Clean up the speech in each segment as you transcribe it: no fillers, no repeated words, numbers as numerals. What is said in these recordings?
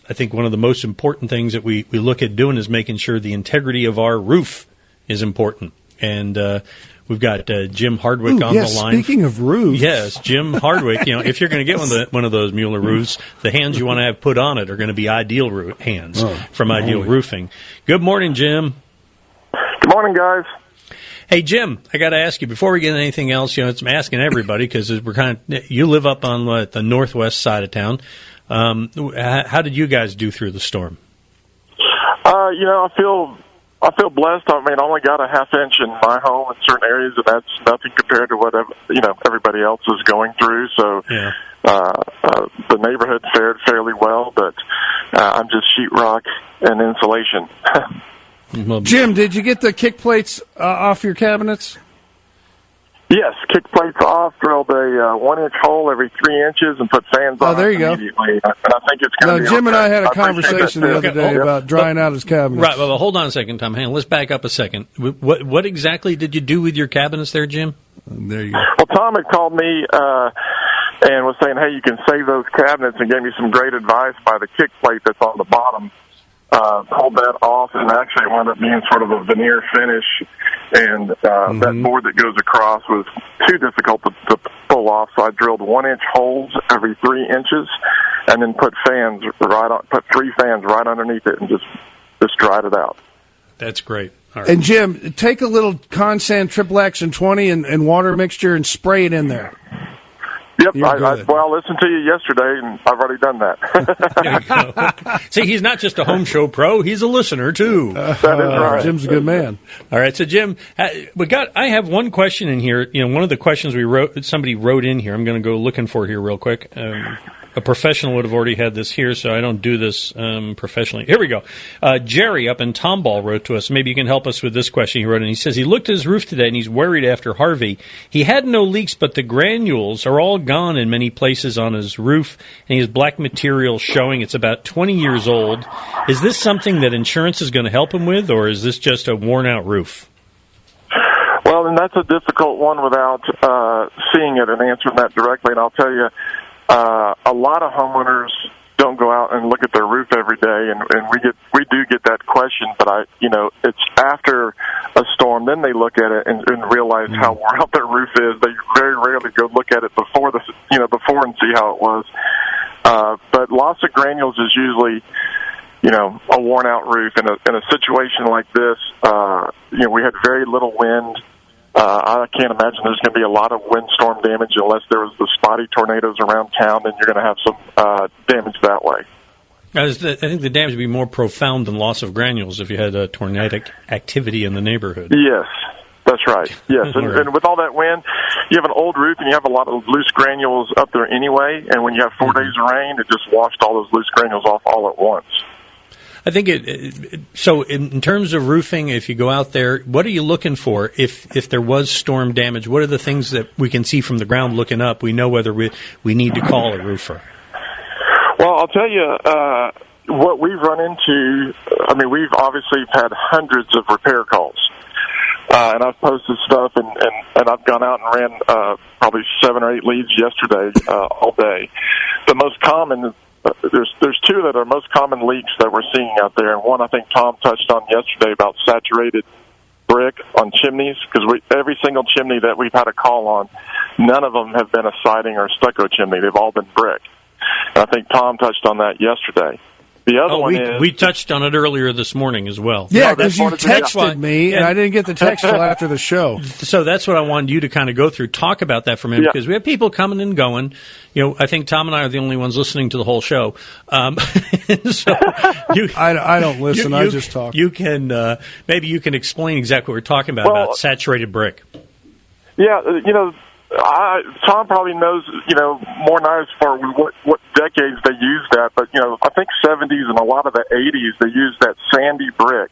I think one of the most important things that we look at doing is making sure the integrity of our roof is important. And we've got Jim Hardwick on the line. Speaking of roofs. Yes, Jim Hardwick. If you're going to get one of those Mueller roofs, the hands you want to have put on it are going to be Ideal hands from Ideal Roofing. Good morning, Jim. Good morning, guys. Hey, Jim, I got to ask you, before we get into anything else, I'm asking everybody because you live up on the northwest side of town. How did you guys do through the storm? I feel blessed. I mean, I only got a half inch in my home in certain areas, and that's nothing compared to what everybody else is going through. So, the neighborhood fared fairly well, but I'm just sheetrock and insulation. Jim, did you get the kick plates off your cabinets? Yes, kick plates off, drilled a 1-inch hole every 3 inches, and put fans on there you go. immediately. And I think it's going to be Jim okay. and I had a conversation the other day about drying out his cabinets. Right, well, hold on a second, Tom. Hang on, let's back up a second. What exactly did you do with your cabinets there, Jim? There you go. Well, Tom had called me and was saying, hey, you can save those cabinets, and gave me some great advice by the kick plate that's on the bottom. Pulled that off, and actually it wound up being sort of a veneer finish, and that board that goes across was too difficult to pull off, so I drilled 1-inch holes every 3 inches, and then put 3 fans right underneath it, and just dried it out. That's great. All right. And Jim, take a little Consan Triple Action 20 and water mixture and spray it in there. Yep, I listened to you yesterday, and I've already done that. See, he's not just a home show pro; he's a listener too. That is right. Jim's a good man. All right, so Jim, I have one question in here. One of the questions somebody wrote in here. I'm going to go looking for here real quick. A professional would have already had this here, so I don't do this professionally. Here we go. Jerry up in Tomball wrote to us. Maybe you can help us with this question he wrote in. He says he looked at his roof today, and he's worried after Harvey. He had no leaks, but the granules are all gone in many places on his roof, and he has black material showing. It's about 20 years old. Is this something that insurance is going to help him with, or is this just a worn-out roof? Well, and that's a difficult one without seeing it and answering that directly, and I'll tell you, a lot of homeowners don't go out and look at their roof every day, and we do get that question. But it's after a storm, then they look at it and realize how worn out their roof is. They very rarely go look at it before and see how it was. But loss of granules is usually, a worn out roof. In a situation like this, we had very little wind. I can't imagine there's going to be a lot of windstorm damage unless there was the spotty tornadoes around town, then you're going to have some damage that way. I think the damage would be more profound than loss of granules if you had a tornadic activity in the neighborhood. Yes, that's right. Yes, and with all that wind, you have an old roof and you have a lot of loose granules up there anyway, and when you have 4 days of rain, it just washed all those loose granules off all at once. I think so in terms of roofing, if you go out there, what are you looking for? If there was storm damage, what are the things that we can see from the ground looking up? We know whether we need to call a roofer. Well, I'll tell you, what we've run into, we've obviously had hundreds of repair calls. And I've posted stuff, and I've gone out and ran probably 7 or 8 leads yesterday all day. The most common... There's two that are most common leaks that we're seeing out there, and one I think Tom touched on yesterday about saturated brick on chimneys, because every single chimney that we've had a call on, none of them have been a siding or stucco chimney. They've all been brick. And I think Tom touched on that yesterday. The other one is... We touched on it earlier this morning as well. Yeah, because you texted me, and I didn't get the text till after the show. So that's what I wanted you to kind of go through. Talk about that for a minute, because we have people coming and going. I think Tom and I are the only ones listening to the whole show. So I don't listen. I just talk. You can maybe you can explain exactly what we're talking about saturated brick. Yeah, Tom probably knows, more than I as far what decades they used that. But, I think 70s and a lot of the 80s, they used that sandy brick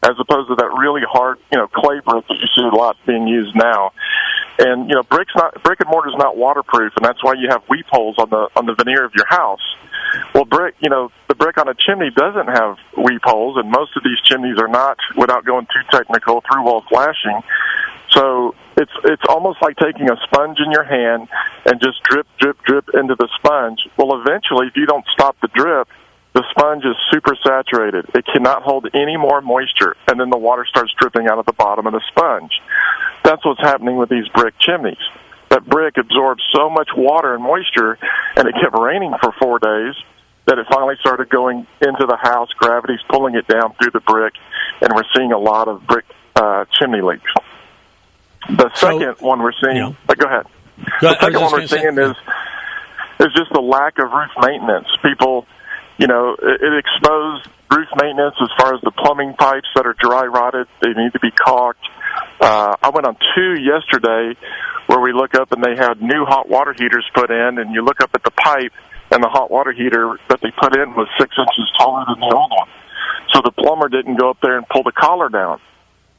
as opposed to that really hard, clay brick that you see a lot being used now. And, brick and mortar is not waterproof, and that's why you have weep holes on the veneer of your house. Well, the brick on a chimney doesn't have weep holes, and most of these chimneys are not, without going too technical, through-wall flashing. So it's almost like taking a sponge in your hand and just drip, drip, drip into the sponge. Well, eventually, if you don't stop the drip, the sponge is super saturated. It cannot hold any more moisture, and then the water starts dripping out of the bottom of the sponge. That's what's happening with these brick chimneys. That brick absorbed so much water and moisture, and it kept raining for 4 days, that it finally started going into the house. Gravity's pulling it down through the brick, and we're seeing a lot of brick chimney leaks. The second one we're seeing... Go ahead. The second one we're seeing is just the lack of roof maintenance. People, it exposed roof maintenance as far as the plumbing pipes that are dry rotted. They need to be caulked. I went on 2 yesterday where we look up and they had new hot water heaters put in, and you look up at the pipe, and the hot water heater that they put in was 6 inches taller than the old one. So the plumber didn't go up there and pull the collar down.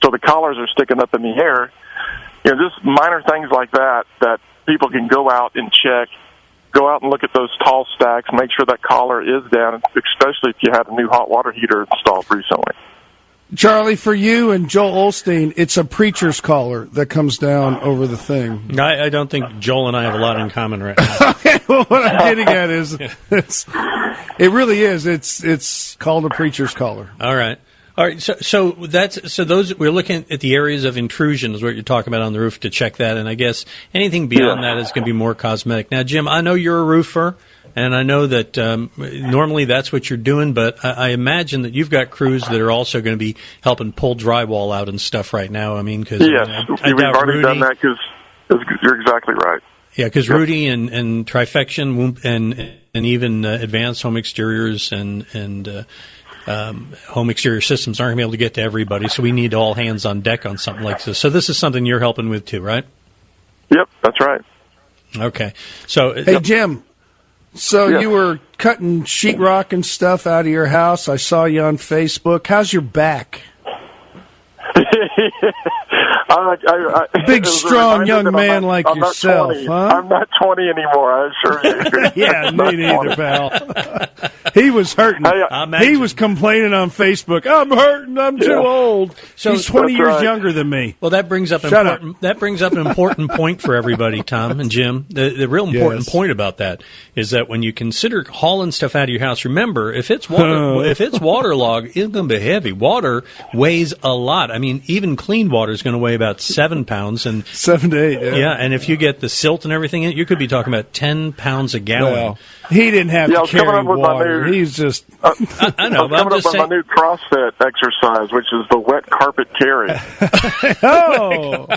So the collars are sticking up in the air. Just minor things like that people can go out and check. Go out and look at those tall stacks, make sure that collar is down, especially if you had a new hot water heater installed recently. Charlie, for you and Joel Osteen, it's a preacher's collar that comes down over the thing. I don't think Joel and I have a lot in common right now. Well, what I'm getting at is, it really is. It's called a preacher's collar. All right. So those we're looking at the areas of intrusion is what you're talking about on the roof to check that, and I guess anything beyond that is going to be more cosmetic. Now, Jim, I know you're a roofer, and I know that normally that's what you're doing, but I imagine that you've got crews that are also going to be helping pull drywall out and stuff right now. I mean, because we've already done that because you're exactly right. Yeah, because Rudy and Trifection and even Advanced Home Exteriors and home exterior systems aren't going to be able to get to everybody, so we need all hands on deck on something like this. So this is something you're helping with too, right? Yep, that's right. Okay. So, hey, Jim, you were cutting sheetrock and stuff out of your house. I saw you on Facebook. How's your back? Big, strong young man like yourself, huh? I'm not 20 anymore, I assure you. Yeah, me neither, pal. He was hurting. He was complaining on Facebook, I'm hurting, I'm too old. So he's 20 years younger than me. Well, that brings up an important point for everybody, Tom and Jim. The real important point about that is that when you consider hauling stuff out of your house, remember, if it's waterlogged, it's going to be heavy. Water weighs a lot. I mean, even clean water is going to weigh about 7 pounds. 7 to 8, yeah, and if you get the silt and everything in it, you could be talking about 10 pounds a gallon. Well, he didn't have to carry water. He's just... I know, but I'm just saying... my new CrossFit exercise, which is the wet carpet carry. Oh!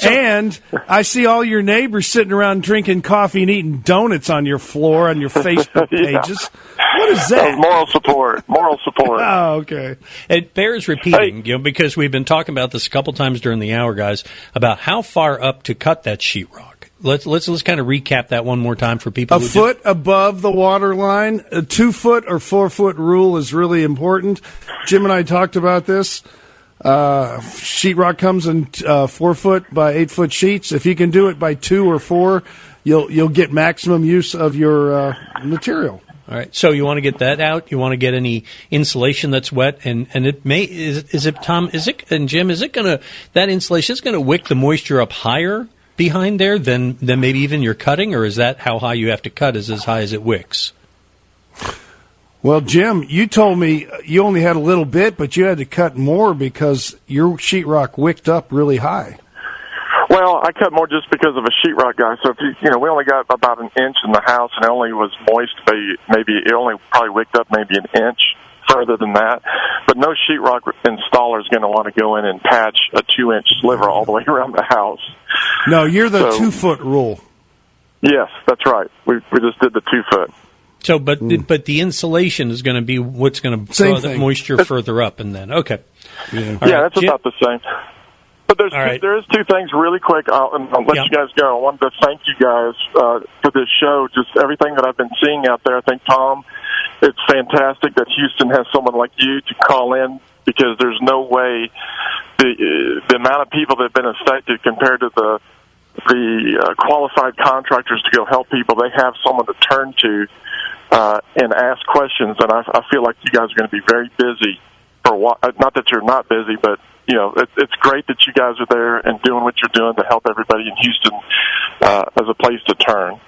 And I see all your neighbors sitting around drinking coffee and eating donuts on your floor, on your Facebook pages. What is that? Moral support. Oh, okay. It bears repeating, because we've been talking about this a couple times during the hour, guys, about how far up to cut that sheetrock. Let's kind of recap that one more time for people. A foot above the water line. A 2-foot or 4-foot rule is really important. Jim and I talked about this. Sheetrock comes in 4-foot by 8-foot sheets. If you can do it by 2 or 4, you'll get maximum use of your material. All right. So you want to get that out. You want to get any insulation that's wet, and it may is it Tom? Is it and Jim? Is it that insulation is going to wick the moisture up higher behind there than maybe even your cutting, or is that how high you have to cut? Is as high as it wicks? Well, Jim, you told me you only had a little bit, but you had to cut more because your sheetrock wicked up really high. Well, I cut more just because of a sheetrock guy. So if we only got about an inch in the house, and it only was moist. Maybe it only probably wicked up maybe an inch further than that. But no sheetrock installer is going to want to go in and patch a 2-inch sliver all the way around the house. No, you're the 2-foot rule. Yes, that's right. We just did the 2-foot. So, but the insulation is going to be what's going to throw the moisture further up, and then yeah, that's about the same. But there is 2 things really quick. I'll let you guys go. I wanted to thank you guys for this show. Just everything that I've been seeing out there. I think, Tom, it's fantastic that Houston has someone like you to call in, because there's no way the amount of people that have been affected compared to the qualified contractors to go help people. They have someone to turn to and ask questions, and I feel like you guys are going to be very busy for a while. Not that you're not busy, but it's great that you guys are there and doing what you're doing to help everybody in Houston as a place to turn.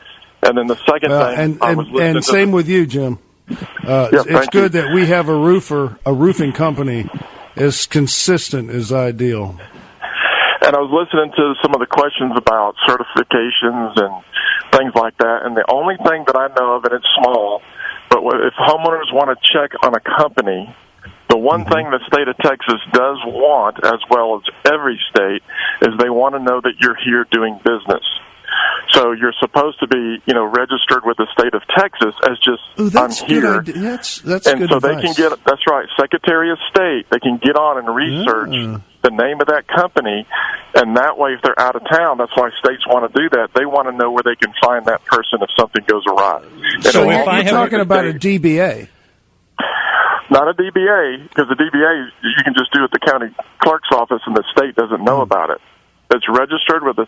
And then the second thing, and same with you, Jim. It's good that we have a roofing company as consistent as ideal. And I was listening to some of the questions about certifications and things like that, and the only thing that I know of, and it's small, but if homeowners want to check on a company, the one thing the state of Texas does want, as well as every state, is they want to know that you're here doing business. So you're supposed to be, registered with the state of Texas as just I'm here. That's and good so advice. they can get. That's right, Secretary of State. They can get on and research the name of that company, and that way, if they're out of town, that's why states want to do that. They want to know where they can find that person if something goes awry. So you're talking about a DBA. Not a DBA, because the DBA you can just do at the county clerk's office, and the state doesn't know about it. It's registered with the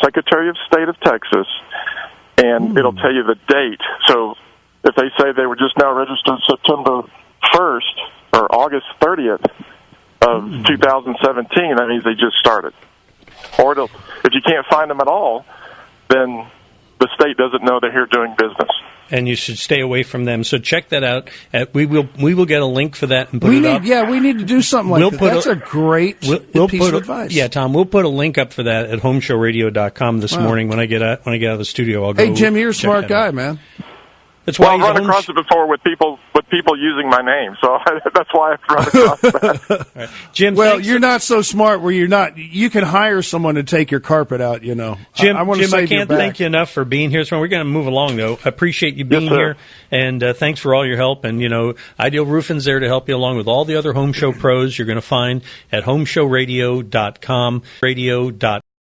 Secretary of State of Texas, and it'll tell you the date. So if they say they were just now registered September 1st or August 30th of 2017, that means they just started. Or if you can't find them at all, then the state doesn't know they're here doing business. And you should stay away from them. So check that out. We will get a link for that and put it up. Yeah, we need to do something like that. That's a great piece of advice. Yeah, Tom, we'll put a link up for that at HomeShowRadio.com this morning when I get out of the studio. I'll go. Hey, Jim, you're a smart guy, man. That's why I've run across it before with people using my name, so that's why I've run across that. Right. Jim, well, you're not so smart where you can hire someone to take your carpet out, Jim, I can't thank you enough for being here. So we're going to move along, though. I appreciate you being here, and thanks for all your help. And, Ideal Roofing's there to help you along with all the other Home Show pros you're going to find at HomeShowRadio.com.